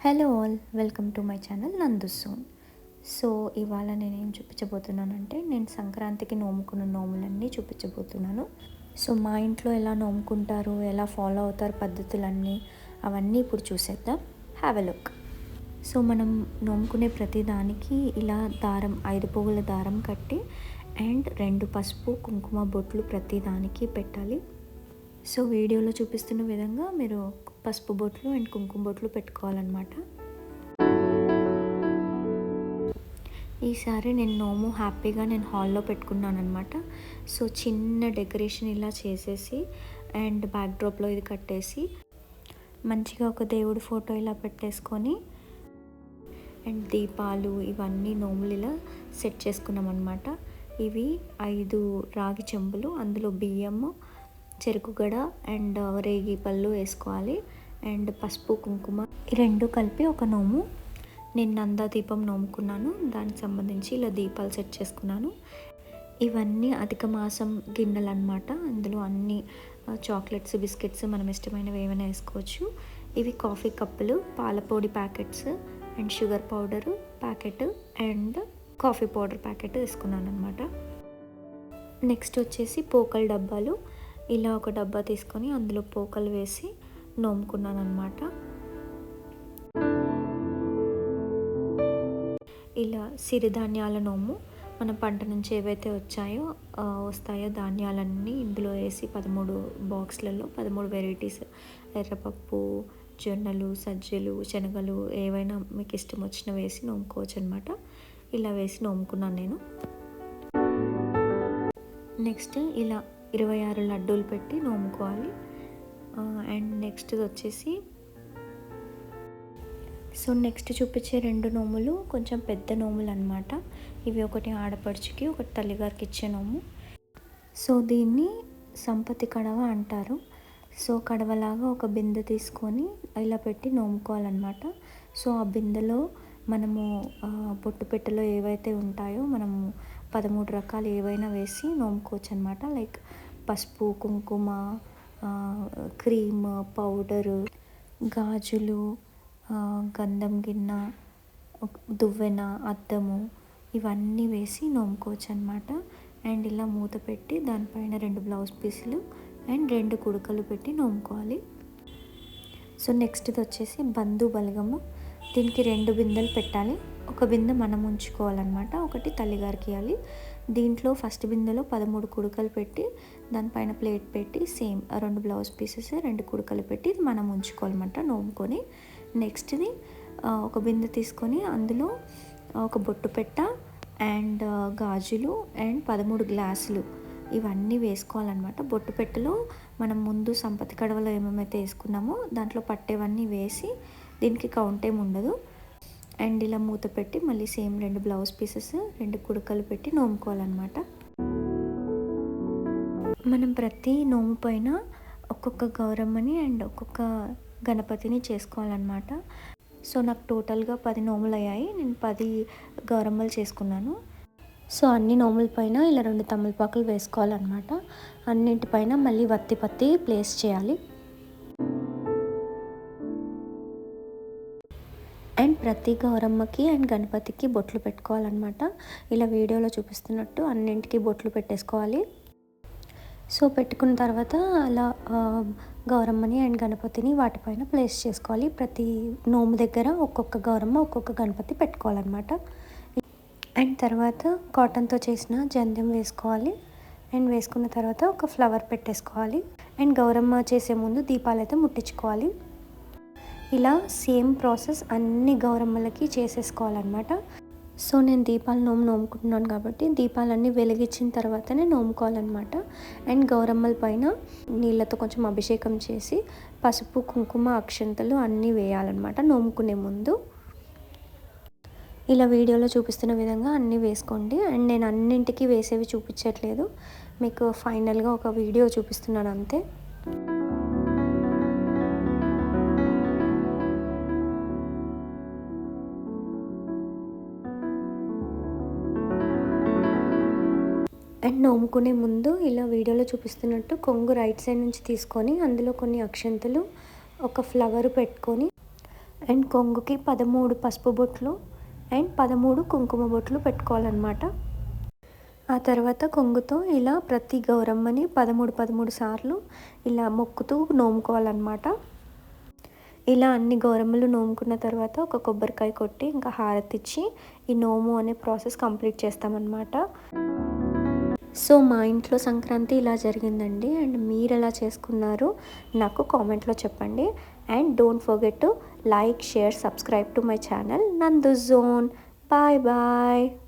Hello all, welcome to my channel నందు సోన్. So ఇవాళ నేనేం చూపించబోతున్నానంటే నేను సంక్రాంతికి నోముకున్న నోములన్నీ చూపించబోతున్నాను. సో మా ఇంట్లో ఎలా నోముకుంటారు, ఎలా ఫాలో అవుతారు పద్ధతులన్నీ, అవన్నీ ఇప్పుడు చూసేద్దాం. Have a look. సో మనం నోముకునే ప్రతి దానికి ఇలా దారం 5 పువ్వుల దారం కట్టి అండ్ 2 పసుపు కుంకుమ బొట్లు ప్రతి దానికి పెట్టాలి. సో వీడియోలో చూపిస్తున్న విధంగా మీరు పసుపు బొట్లు అండ్ కుంకుమ బొట్లు పెట్టుకోవాలన్నమాట. ఈసారి నేను నోము హ్యాపీగా నేను హాల్లో పెట్టుకున్నాను అనమాట. సో చిన్న డెకరేషన్ ఇలా చేసేసి అండ్ బ్యాక్డ్రాప్లో ఇది కట్టేసి మంచిగా ఒక దేవుడి ఫోటో ఇలా పెట్టేసుకొని అండ్ దీపాలు ఇవన్నీ నోములు ఇలా సెట్ చేసుకున్నాం అనమాట. ఇవి 5 రాగి చెంబులు, అందులో బియ్యము, చెరుకుగడ అండ్ రేగి పళ్ళు వేసుకోవాలి అండ్ పసుపు కుంకుమ ఈ 2 కలిపి ఒక నోము. నేను నందా దీపం నోముకున్నాను, దానికి సంబంధించి ఇలా దీపాలు సెట్ చేసుకున్నాను. ఇవన్నీ అధిక మాసం గిన్నెలు అనమాట. అందులో అన్ని చాక్లెట్స్, బిస్కెట్స్ మనం ఇష్టమైనవి ఏమైనా వేసుకోవచ్చు. ఇవి కాఫీ కప్పులు, పాలపొడి packets and sugar powder packet and coffee powder packet వేసుకున్నాను అనమాట. నెక్స్ట్ వచ్చేసి పోకల డబ్బాలు. ఇలా ఒక డబ్బా తీసుకొని అందులో పోకలు వేసి నోముకున్నాను అనమాట. ఇలా సిరిధాన్యాల నోము. మన పంట నుంచి ఏవైతే వస్తాయో ధాన్యాలన్నీ ఇందులో వేసి 13 బాక్స్లలో 13 వెరైటీస్, ఎర్రపప్పు, జొన్నలు, సజ్జలు, శనగలు ఏవైనా మీకు ఇష్టం వచ్చిన వేసి నోముకోవచ్చు అనమాట. ఇలా వేసి నోముకున్నాను నేను. నెక్స్ట్ ఇలా 26 లడ్డూలు పెట్టి నోముకోవాలి. అండ్ నెక్స్ట్ వచ్చేసి నెక్స్ట్ చూపించే 2 నోములు కొంచెం పెద్ద నోములు అనమాట. ఇవి ఒకటి ఆడపడుచుకి, ఒకటి తల్లిగారికి ఇచ్చే నోము. సో దీన్ని సంపత్తి కడవ అంటారు. సో కడవలాగా ఒక బిందె తీసుకొని ఇలా పెట్టి నోముకోవాలన్నమాట. సో ఆ బిందెలో మనము బొట్టు పెట్టెలో ఏవైతే ఉంటాయో మనము 13 రకాలు ఏవైనా వేసి నోముకోవచ్చు అనమాట. లైక్ పసుపు, కుంకుమ, క్రీమ్, పౌడరు, గాజులు, గంధం గిన్నె, దువ్వెన, అద్దము ఇవన్నీ వేసి నోముకోవచ్చు అనమాట. అండ్ ఇలా మూత పెట్టి దానిపైన 2 బ్లౌజ్ పీసులు అండ్ 2 కుడుకలు పెట్టి నోముకోవాలి. సో నెక్స్ట్ది వచ్చేసి బంధు బలగము. దీనికి 2 బిందెలు పెట్టాలి. ఒక బిందె మనం ఉంచుకోవాలన్నమాట, ఒకటి తల్లిగారికి ఇవ్వాలి. దీంట్లో ఫస్ట్ బిందెలో 13 కుడుకలు పెట్టి దానిపైన ప్లేట్ పెట్టి సేమ్ 2 బ్లౌజ్ పీసెస్ 2 కుడుకలు పెట్టి మనం ఉంచుకోవాలన్నమాట నోముకొని. నెక్స్ట్ది ఒక బిందె తీసుకొని అందులో ఒక బొట్టు పెట్ట అండ్ గాజులు అండ్ 13 గ్లాసులు ఇవన్నీ వేసుకోవాలన్నమాట. బొట్టు పెట్టెలో మనం ముందు సంపత్తి కడవలో ఏమేమైతే వేసుకున్నామో దాంట్లో పట్టేవన్నీ వేసి దీనికి కౌంట్ ఏమి ఉండదు. అండ్ ఇలా మూత పెట్టి మళ్ళీ సేమ్ 2 బ్లౌజ్ పీసెస్ 2 కుడకలు పెట్టి నోముకోవాలన్నమాట. మనం ప్రతి నోము పైన ఒక్కొక్క గౌరమ్మని అండ్ ఒక్కొక్క గణపతిని చేసుకోవాలన్నమాట. సో నాకు టోటల్గా 10 నోములు అయ్యాయి. నేను 10 గౌరమ్మలు చేసుకున్నాను. సో అన్ని నోముల పైన ఇలా 2 తమలపాకులు వేసుకోవాలన్నమాట. అన్నింటిపైన మళ్ళీ వత్తి పత్తి ప్లేస్ చేయాలి. అండ్ ప్రతి గౌరమ్మకి అండ్ గణపతికి బొట్లు పెట్టుకోవాలన్నమాట. ఇలా వీడియోలో చూపిస్తున్నట్టు అన్నింటికి బొట్లు పెట్టేసుకోవాలి. సో పెట్టుకున్న తర్వాత అలా గౌరమ్మని అండ్ గణపతిని వాటిపైన ప్లేస్ చేసుకోవాలి. ప్రతి నోము దగ్గర ఒక్కొక్క గౌరమ్మ ఒక్కొక్క గణపతి పెట్టుకోవాలన్నమాట. అండ్ తర్వాత కాటన్తో చేసిన జంధ్యం వేసుకోవాలి. అండ్ వేసుకున్న తర్వాత ఒక ఫ్లవర్ పెట్టేసుకోవాలి. అండ్ గౌరమ్మ చేసే ముందు దీపాలు అయితే ముట్టించుకోవాలి. ఇలా సేమ్ ప్రాసెస్ అన్ని గౌరమ్మలకి చేసేసుకోవాలన్నమాట. సో నేను దీపాలు నోముకుంటున్నాను కాబట్టి దీపాలన్నీ వెలిగించిన తర్వాతనే నోముకోవాలన్నమాట. అండ్ గౌరమ్మల పైన నీళ్ళతో కొంచెం అభిషేకం చేసి పసుపు, కుంకుమ, అక్షంతలు అన్నీ వేయాలన్నమాట నోముకునే ముందు. ఇలా వీడియోలో చూపిస్తున్న విధంగా అన్నీ వేసుకోండి. అండ్ నేను అన్నింటికి వేసేవి చూపించట్లేదు, మీకు ఫైనల్గా ఒక వీడియో చూపిస్తున్నాను అంతే. అండ్ నోముకునే ముందు ఇలా వీడియోలో చూపిస్తున్నట్టు కొంగు రైట్ సైడ్ నుంచి తీసుకొని అందులో కొన్ని అక్షంతలు, ఒక ఫ్లవర్ పెట్టుకొని అండ్ కొంగుకి 13 పసుపు బొట్లు అండ్ 13 కుంకుమ బొట్లు పెట్టుకోవాలన్నమాట. ఆ తర్వాత కొంగుతో ఇలా ప్రతి గౌరమ్మని 13 సార్లు ఇలా మొక్కుతూ నోముకోవాలన్నమాట. ఇలా అన్ని గౌరమ్మలు నోముకున్న తర్వాత ఒక కొబ్బరికాయ కొట్టి ఇంకా హారతి ఇచ్చి ఈ నోము అనే ప్రాసెస్ కంప్లీట్ చేస్తామన్నమాట. సో మా ఇంట్లో సంక్రాంతి ఇలా జరిగిందండి. అండ్ మీరు ఎలా చేసుకున్నారు నాకు కామెంట్లో చెప్పండి. And don't forget to like, share, subscribe to my channel Nandu zone. Bye bye.